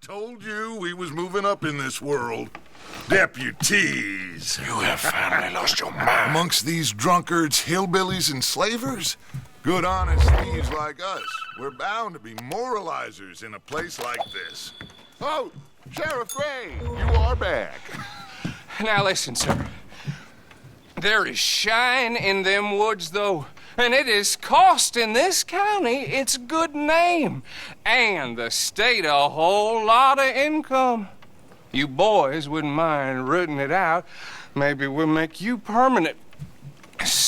told you we was moving up in this world. Deputies. You have finally lost your mind. Amongst these drunkards, hillbillies, and slavers, good honest thieves like us, we're bound to be moralizers in a place like this. Oh, Sheriff Gray, you are back. Now listen, sir. There is shine in them woods, though, and it is costing this county its good name and the state a whole lot of income. You boys wouldn't mind rooting it out. Maybe we'll make you permanent.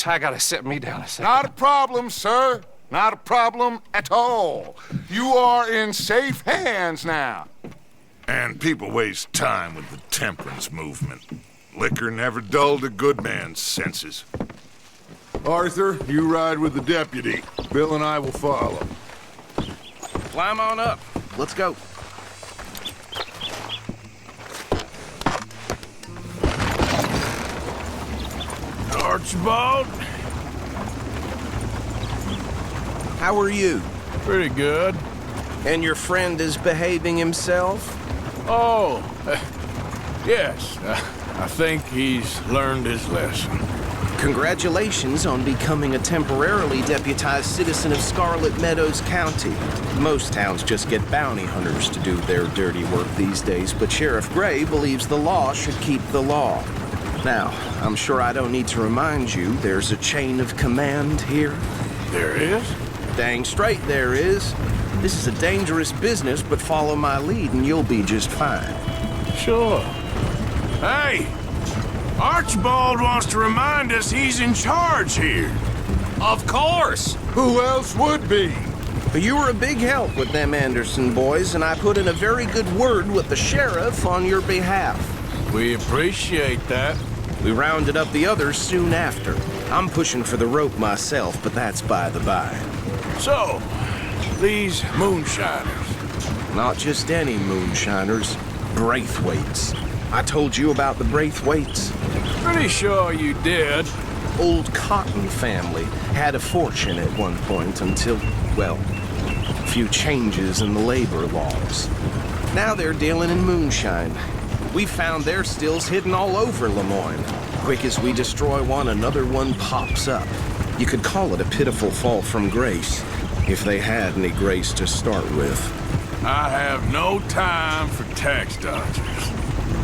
I gotta set me down a second. Not a problem, sir. Not a problem at all. You are in safe hands now. And people waste time with the temperance movement. Liquor never dulled a good man's senses. Arthur, you ride with the deputy. Bill and I will follow. Climb on up. Let's go. Archibald? How are you? Pretty good. And your friend is behaving himself? Oh, yes. I think he's learned his lesson. Congratulations on becoming a temporarily deputized citizen of Scarlet Meadows County. Most towns just get bounty hunters to do their dirty work these days, but Sheriff Gray believes the law should keep the law. Now, I'm sure I don't need to remind you there's a chain of command here. There is? Dang straight there is. This is a dangerous business, but follow my lead and you'll be just fine. Sure. Hey! Archibald wants to remind us he's in charge here. Of course! Who else would be? You were a big help with them Anderson boys, and I put in a very good word with the sheriff on your behalf. We appreciate that. We rounded up the others soon after. I'm pushing for the rope myself, but that's by the by. So, these moonshiners. Not just any moonshiners, Braithwaites. I told you about the Braithwaites. Pretty sure you did. Old Cotton family had a fortune at one point until, well, a few changes in the labor laws. Now they're dealing in moonshine. We found their stills hidden all over Lemoyne. Quick as we destroy one, another one pops up. You could call it a pitiful fall from grace, if they had any grace to start with. I have no time for tax dodgers.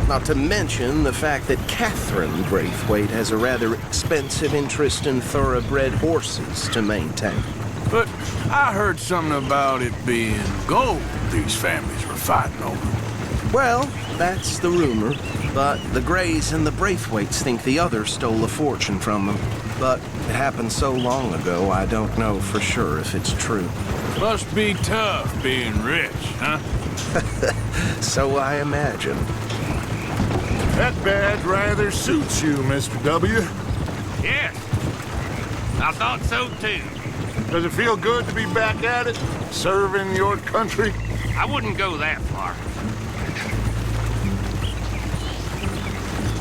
Not to mention the fact that Catherine Braithwaite has a rather expensive interest in thoroughbred horses to maintain. But I heard something about it being gold these families were fighting over. Well, that's the rumor. But the Grays and the Braithwaites think the other stole a fortune from them. But it happened so long ago, I don't know for sure if it's true. Must be tough being rich, huh? So I imagine. That badge rather suits you, Mr. W. Yes, I thought so too. Does it feel good to be back at it, serving your country? I wouldn't go that far.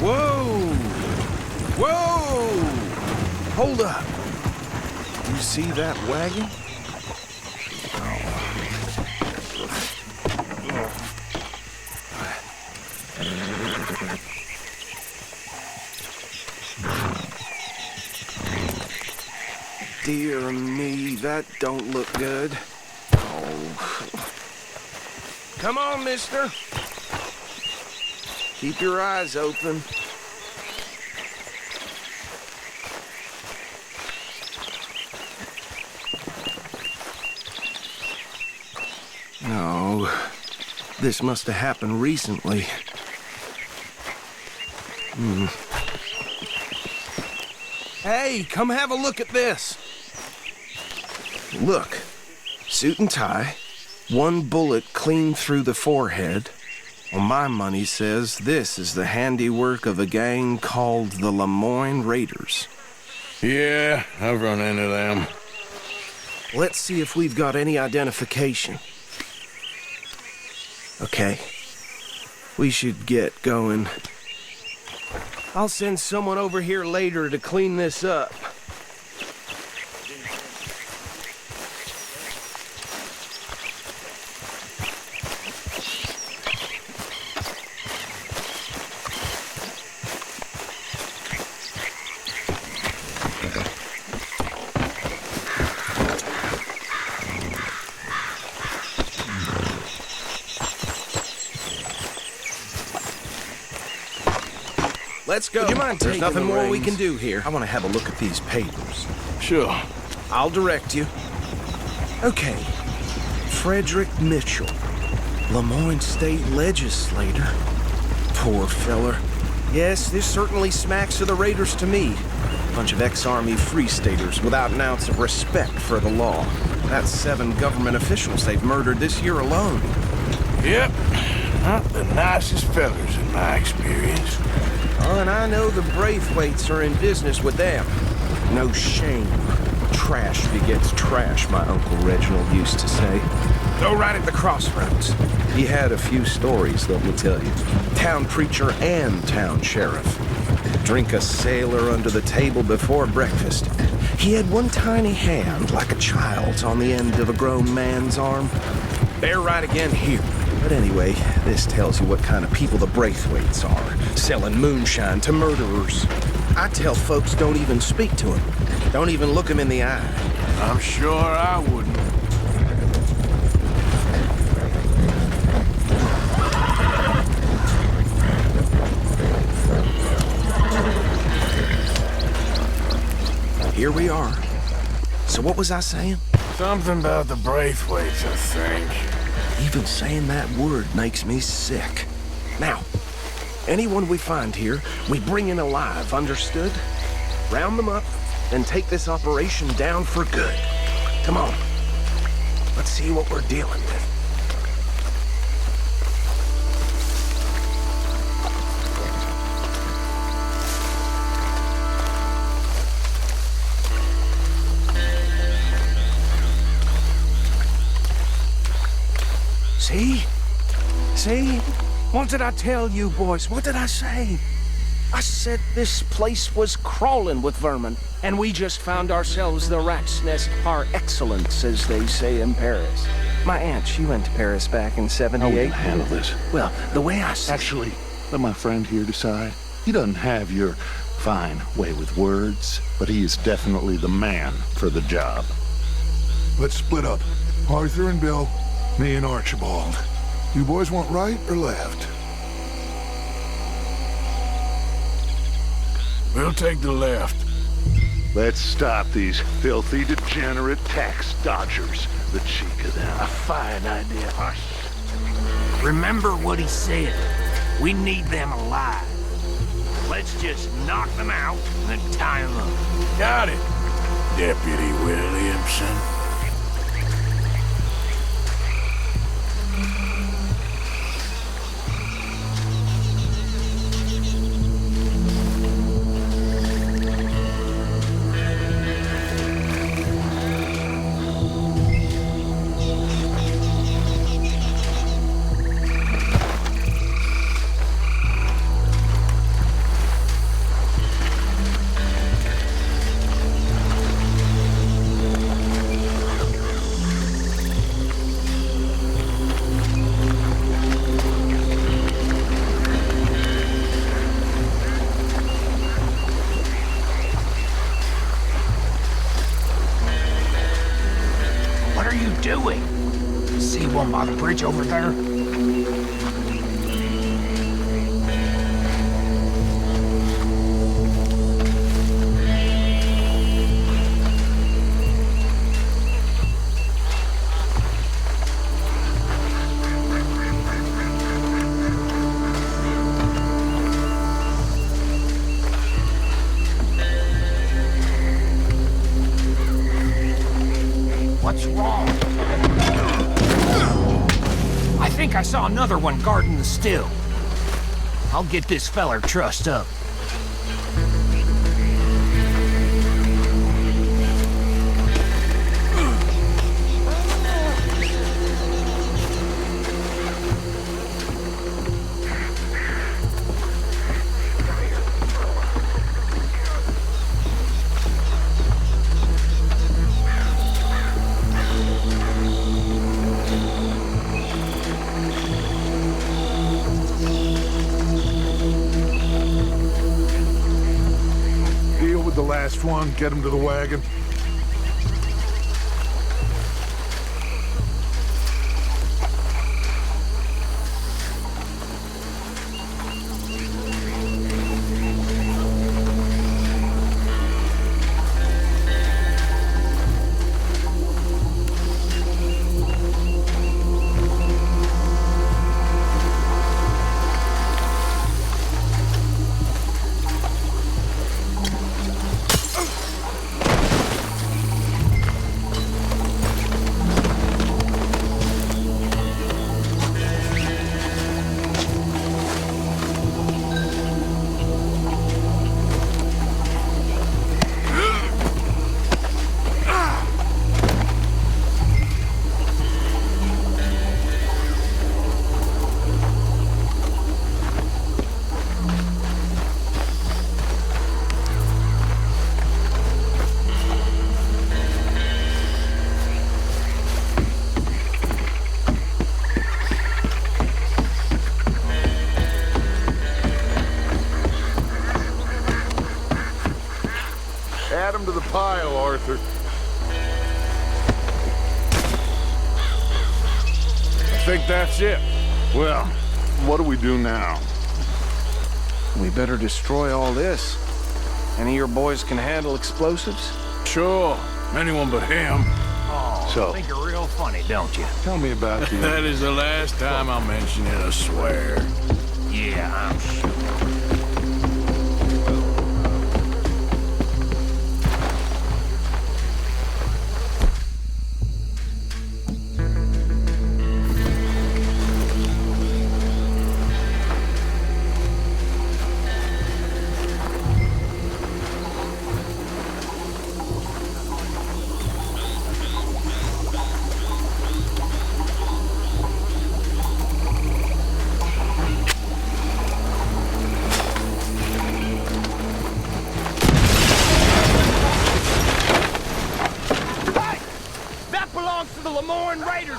Whoa! Whoa! Hold up. You see that wagon? Dear me, that don't look good. Oh. Come on, mister. Keep your eyes open. No, this must have happened recently. Hey, come have a look at this. Look, suit and tie, one bullet clean through the forehead. Well, my money says this is the handiwork of a gang called the Lemoyne Raiders. Yeah, I've run into them. Let's see if we've got any identification. Okay, we should get going. I'll send someone over here later to clean this up. Let's go. Would you mind There's taking nothing the more we reins? can do here. I want to have a look at these papers. Sure. I'll direct you. Okay. Frederick Mitchell, Lemoyne State Legislator. Poor feller. Yes, this certainly smacks of the Raiders to me. Bunch of ex-Army Free Staters without an ounce of respect for the law. That's 7 government officials they've murdered this year alone. Yep. Not the nicest fellers in my experience. Oh, and I know the Braithwaites are in business with them. No shame. Trash begets trash, my Uncle Reginald used to say. Go right at the crossroads. He had a few stories, let me tell you. Town preacher and town sheriff. Drink a sailor under the table before breakfast. He had one tiny hand, like a child's, on the end of a grown man's arm. They're right again here. But anyway, this tells you what kind of people the Braithwaites are, selling moonshine to murderers. I tell folks don't even speak to them. Don't even look them in the eye. I'm sure I wouldn't. Here we are. So what was I saying? Something about the Braithwaites, I think. Even saying that word makes me sick. Now, anyone we find here, we bring in alive, understood? Round them up, and take this operation down for good. Come on. Let's see what we're dealing with. See? See? What did I tell you, boys? What did I say? I said this place was crawling with vermin, and we just found ourselves the rat's nest par excellence, as they say in Paris. My aunt, she went to Paris back in How we '78. gonna handle this? Well, the way I see Actually, let my friend here decide. He doesn't have your fine way with words, but he is definitely the man for the job. Let's split up. Arthur and Bill, me and Archibald. You boys want right or left? We'll take the left. Let's stop these filthy, degenerate tax dodgers. The cheek of them. A fine idea. Hush. Remember what he said. We need them alive. Let's just knock them out and then tie them up. Got it, Deputy Williamson. What are you doing? See one by the bridge over there? What's wrong? I think I saw another one guarding the still. I'll get this feller trussed up. last one. Get him to the wagon. Add him to the pile, Arthur. I think that's it. Well, what do we do now? We better destroy all this. Any of your boys can handle explosives? Sure. Anyone but him. Oh, So- think you're real funny, don't you? Tell me about the... That is the last time I'll mention it, I swear. Yeah, I'm sure.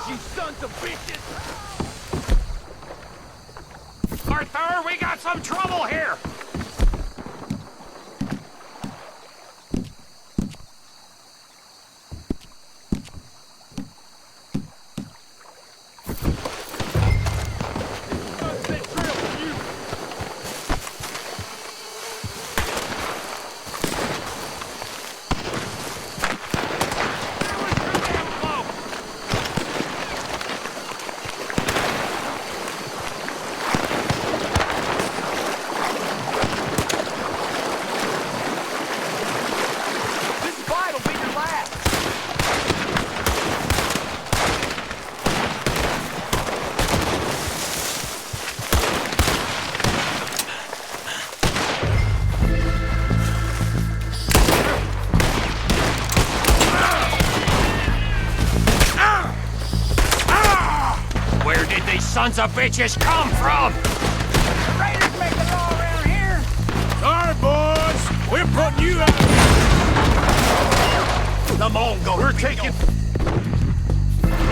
You sons of bitches! Arthur, we got some trouble here! Sons of bitches come from? The raiders make the law around here. Sorry, boys. We're putting you out. The Mongol. We're taking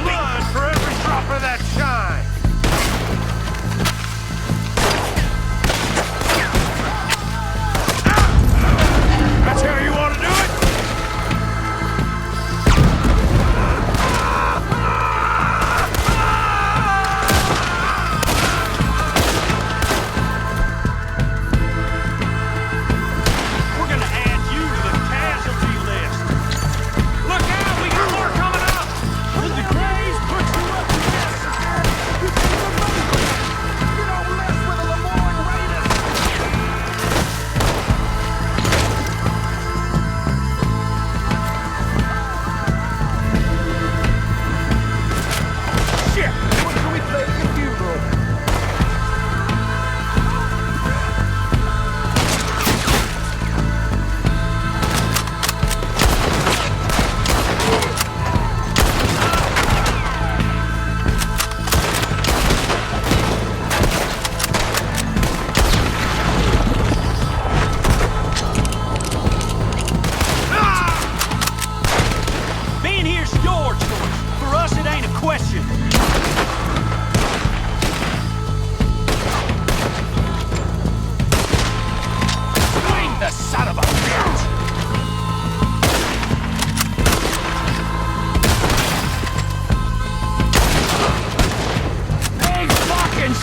blood for every drop of that shine. That's how you want to do it?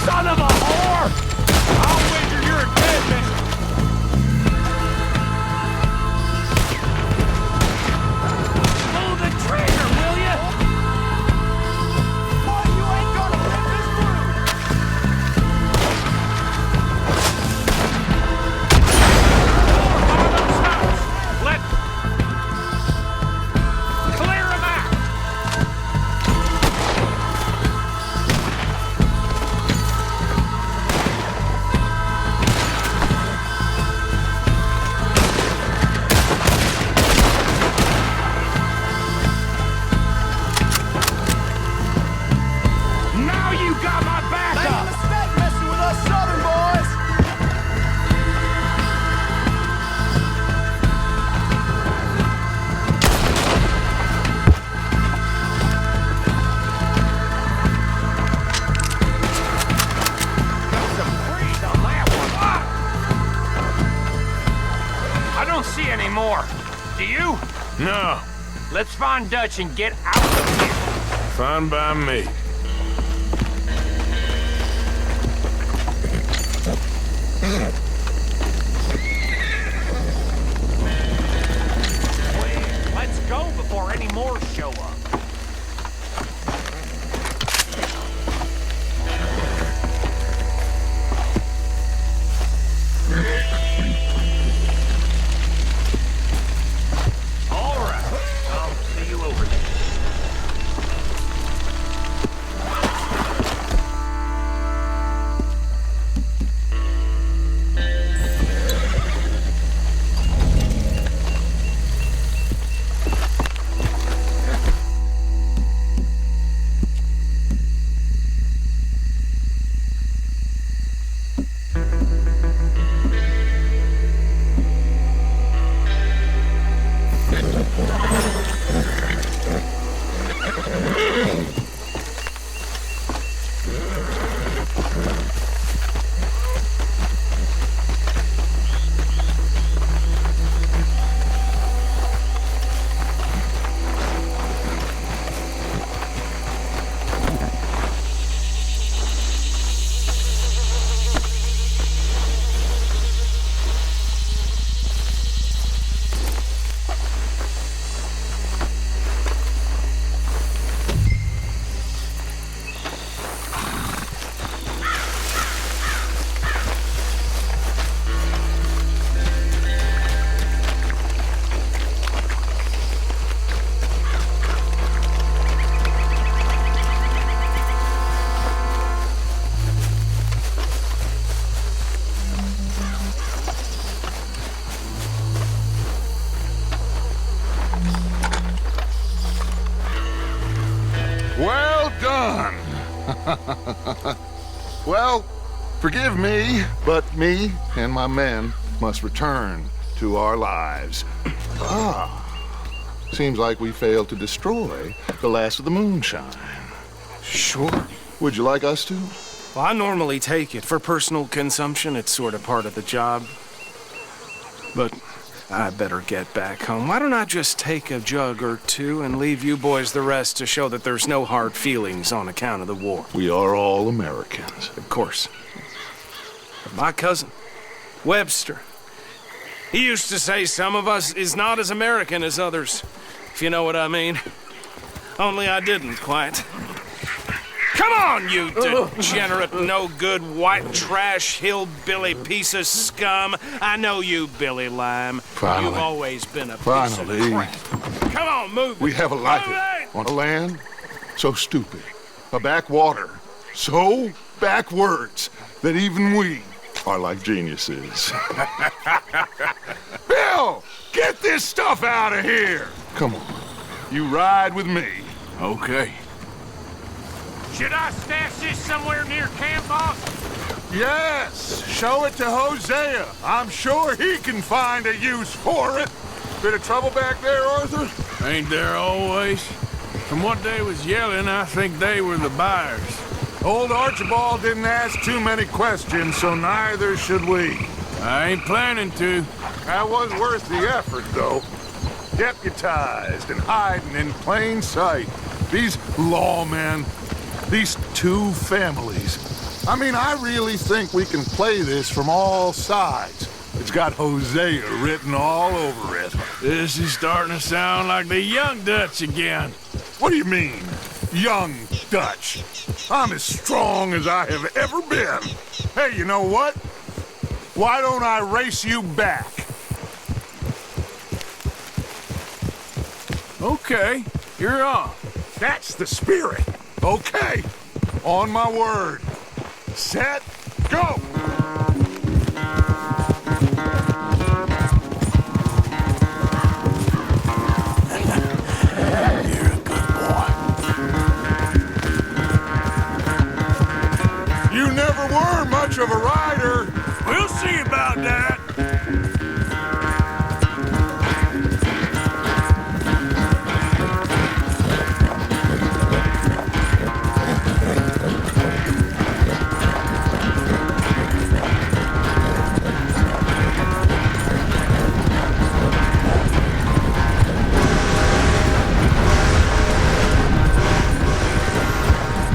Son of a whore! I'll wager you're a dead man. Pull the trigger, will ya? Boy, you ain't gonna win this room. Let... Clear him out! Now you got my back up! Make a mistake messing with us Southern boys! Got some breeze on that one. I don't see any more. Do you? No, Let's find Dutch and get out of here. fine by me. Well, let's go before any more show up. All right, I'll see you over there. Well done. Well, forgive me, but me and my men must return to our lives. Seems like we failed to destroy the last of the moonshine. Sure. Would you like us to? Well, I normally take it. For personal consumption, it's sort of part of the job. But I better get back home. Why don't I just take a jug or two and leave you boys the rest to show that there's no hard feelings on account of the war? We are all Americans. Of course. But my cousin, Webster, he used to say some of us is not as American as others, if you know what I mean. Only I didn't quite. Come on, you degenerate, no-good, white trash, hillbilly piece of scum. I know you, Billy Lime. Finally. You've always been a Finally. piece of crap. Come on, move. We have a life Move it. on a land so stupid, a backwater so backwards that even we are like geniuses. Bill, get this stuff out of here. Come on, you ride with me. Okay. Should I stash this somewhere near camp, boss? Yes, show it to Hosea. I'm sure he can find a use for it. Bit of trouble back there, Arthur? Ain't there always? From what they was yelling, I think they were the buyers. Old Archibald didn't ask too many questions, so neither should we. I ain't planning to. That was worth the effort, though. Deputized and hiding in plain sight. These lawmen, these two families. I mean, I really think we can play this from all sides. It's got Hosea written all over it. This is starting to sound like the Young Dutch again. What do you mean, young Dutch? I'm as strong as I have ever been. Hey, you know what? Why don't I race you back? Okay, you're on. That's the spirit. Okay, on my word. Set, go! You're a good boy. You never were much of a rider. We'll see about that.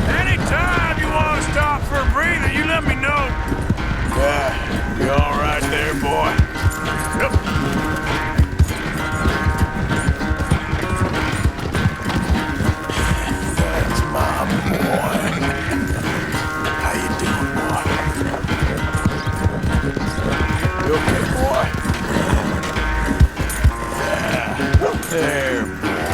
Anytime you want to stop for a breather, you let me know. You all right there, boy? Yep. That's my boy. How you doing, boy? You okay, boy? Yeah. There, boy.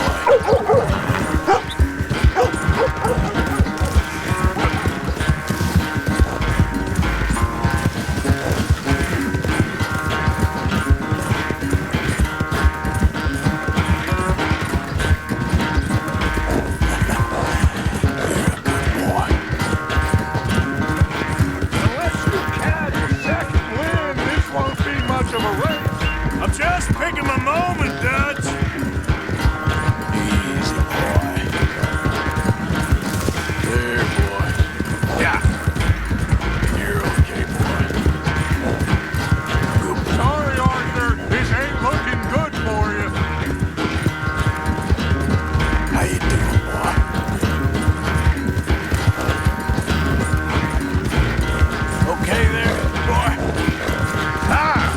Unless you catch a second wind, this won't be much of a race. I'm just picking my moment, Dutch. Easy, boy. There, boy. Yeah. You're okay, boy. Good boy. Sorry, Arthur, this ain't looking good for you. How you doing, boy? Okay there, boy? Ah!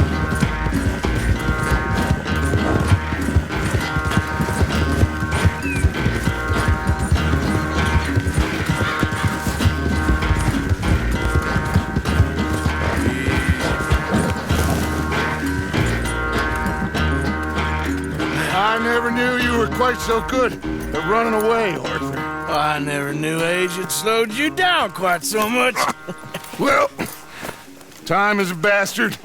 I never knew you were quite so good at running away, Arthur. I never knew age had slowed you down quite so much. Well, time is a bastard.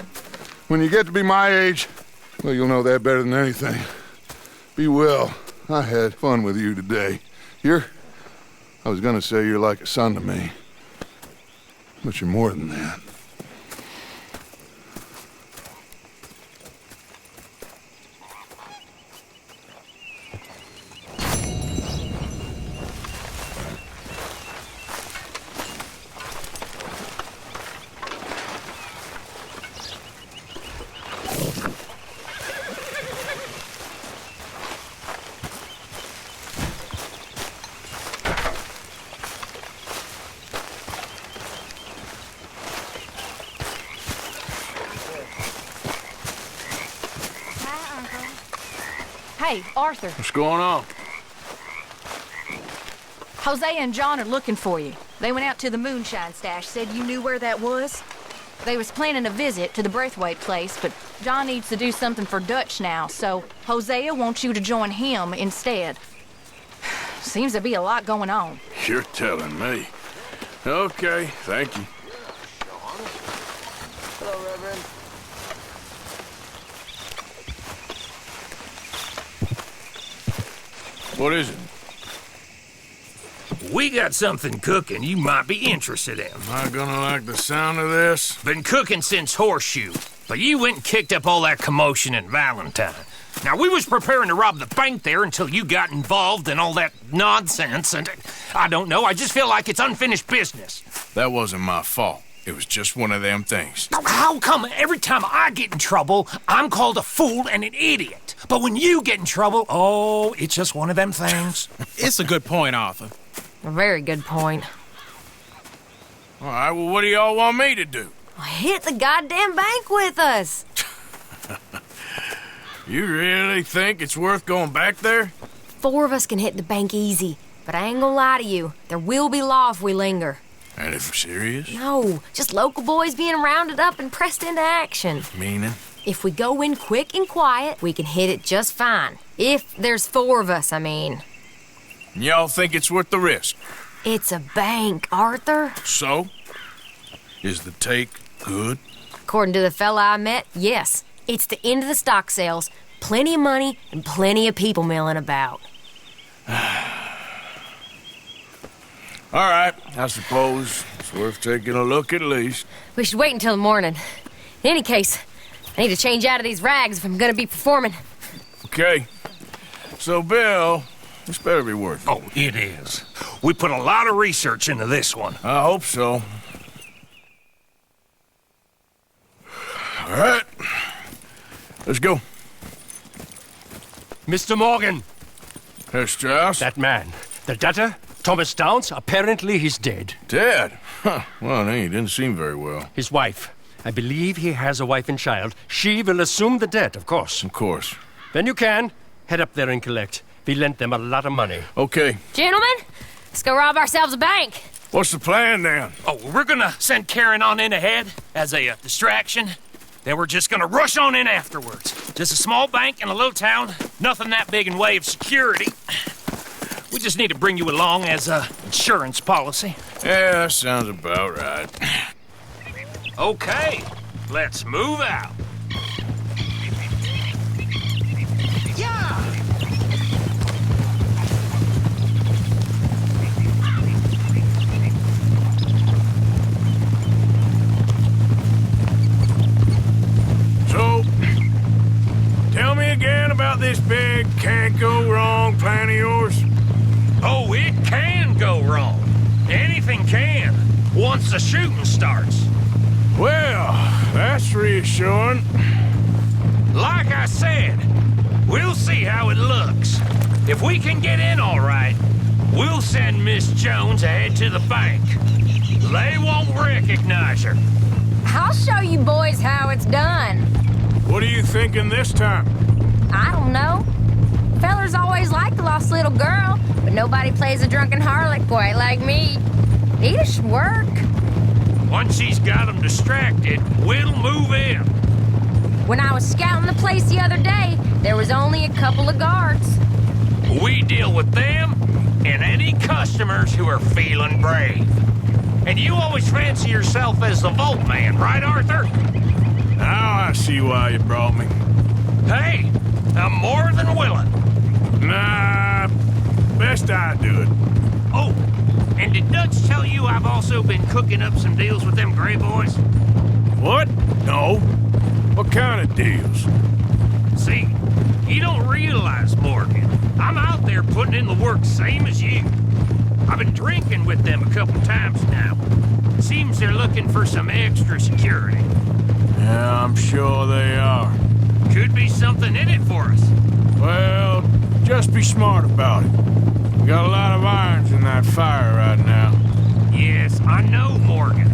When you get to be my age, well, you'll know that better than anything. Be well. I had fun with you today. I was gonna say you're like a son to me, but you're more than that. Hey, Arthur. What's going on? Hosea and John are looking for you. They went out to the moonshine stash, said you knew where that was. They was planning a visit to the Braithwaite place, but John needs to do something for Dutch now, so Hosea wants you to join him instead. Seems to be a lot going on. You're telling me. Okay, thank you. Hello, Reverend. What is it? We got something cooking you might be interested in. Am I gonna like the sound of this? Been cooking since Horseshoe, but you went and kicked up all that commotion in Valentine. Now, we was preparing to rob the bank there until you got involved in all that nonsense, and I don't know, I just feel like it's unfinished business. That wasn't my fault. It was just one of them things. How come every time I get in trouble, I'm called a fool and an idiot? But when you get in trouble, oh, it's just one of them things. It's a good point, Arthur. A very good point. All right, well, what do y'all want me to do? Hit the goddamn bank with us. You really think it's worth going back there? 4 of us can hit the bank easy, but I ain't gonna lie to you. There will be law if we linger. And if we're serious? No, just local boys being rounded up and pressed into action. Meaning? If we go in quick and quiet, we can hit it just fine. If there's 4 of us, I mean. Y'all think it's worth the risk? It's a bank, Arthur. So? Is the take good? According to the fella I met, yes. It's the end of the stock sales, plenty of money, and plenty of people milling about. All right, I suppose it's worth taking a look at least. We should wait until the morning. In any case, I need to change out of these rags if I'm gonna be performing. Okay. So, Bill, this better be worth it. Oh, it is. We put a lot of research into this one. I hope so. All right. Let's go. Mr. Morgan. Herr Strauss? That man. The debtor, Thomas Downs, apparently he's dead. Dead? Huh. Well, no, he didn't seem very well. His wife. I believe he has a wife and child. She will assume the debt, of course. Of course. When you can, head up there and collect. We lent them a lot of money. Okay. Gentlemen, let's go rob ourselves a bank. What's the plan, then? Oh, we're gonna send Karen on in ahead as a distraction. Then we're just gonna rush on in afterwards. Just a small bank in a little town. Nothing that big in way of security. We just need to bring you along as a insurance policy. Yeah, that sounds about right. Okay, let's move out. So, tell me again about this big can't-go-wrong plan of yours. Oh, it can go wrong. Anything can, once the shooting starts. Well, that's reassuring. Like I said, we'll see how it looks. If we can get in all right, we'll send Miss Jones ahead to the bank. They won't recognize her. I'll show you boys how it's done. What are you thinking this time? I don't know. Fellers always like a lost little girl, but nobody plays a drunken harlot quite like me. It should work. Once she's got them distracted, we'll move in. When I was scouting the place the other day, there was only a couple of guards. We deal with them and any customers who are feeling brave. And you always fancy yourself as the Vault Man, right, Arthur? Now I see why you brought me. Hey, I'm more than willing. Nah, best I do it. Oh, and did Dutch tell you I've also been cooking up some deals with them Gray Boys? What? No. What kind of deals? See, you don't realize, Morgan. I'm out there putting in the work same as you. I've been drinking with them a couple times now. Seems they're looking for some extra security. Yeah, I'm sure they are. Could be something in it for us. Well, just be smart about it. We got a lot of irons in that fire right now. Yes, I know, Morgan.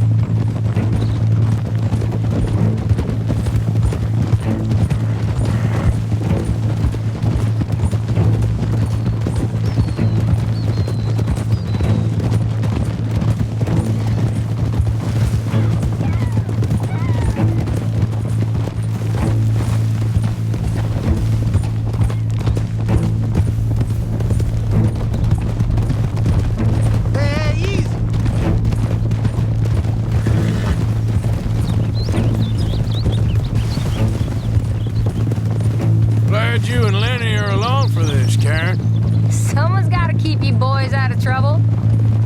Glad you and Lenny are along for this, Karen. Someone's got to keep you boys out of trouble.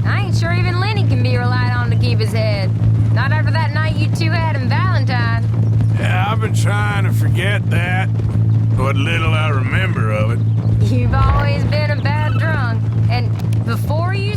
I ain't sure even Lenny can be relied on to keep his head. Not after that night you two had in Valentine. Yeah, I've been trying to forget that. What little I remember of it. You've always been a bad drunk. And before you